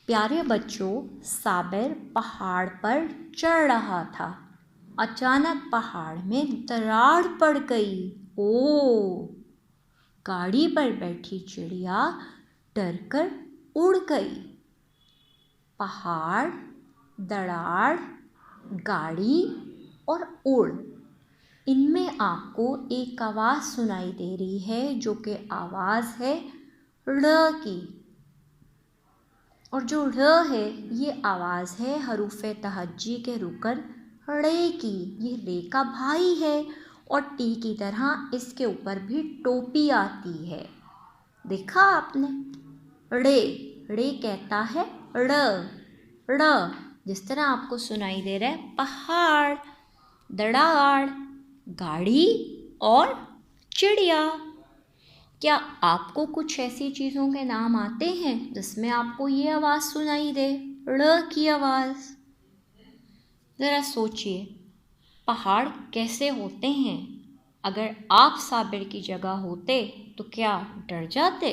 प्यारे बच्चों, साबिर पहाड़ पर चढ़ रहा था। अचानक पहाड़ में दरार पड़ गई। ओ! गाड़ी पर बैठी चिड़िया डरकर उड़ गई। पहाड़, दरार, गाड़ी और उड़, इनमें आपको एक आवाज़ सुनाई दे रही है जो कि आवाज़ है ड़ की। और जो ड़ है ये आवाज़ है हरूफ़े तहज्जी के रुकन रे की। ये रे का भाई है और टी की तरह इसके ऊपर भी टोपी आती है। देखा आपने? रे रे कहता है ड़ ड़, जिस तरह आपको सुनाई दे रहा है पहाड़, दराड़, गाड़ी और चिड़िया। क्या आपको कुछ ऐसी चीज़ों के नाम आते हैं जिसमें आपको ये आवाज़ सुनाई दे, ड़ की आवाज़? ज़रा सोचिए, पहाड़ कैसे होते हैं? अगर आप साबिर की जगह होते तो क्या डर जाते?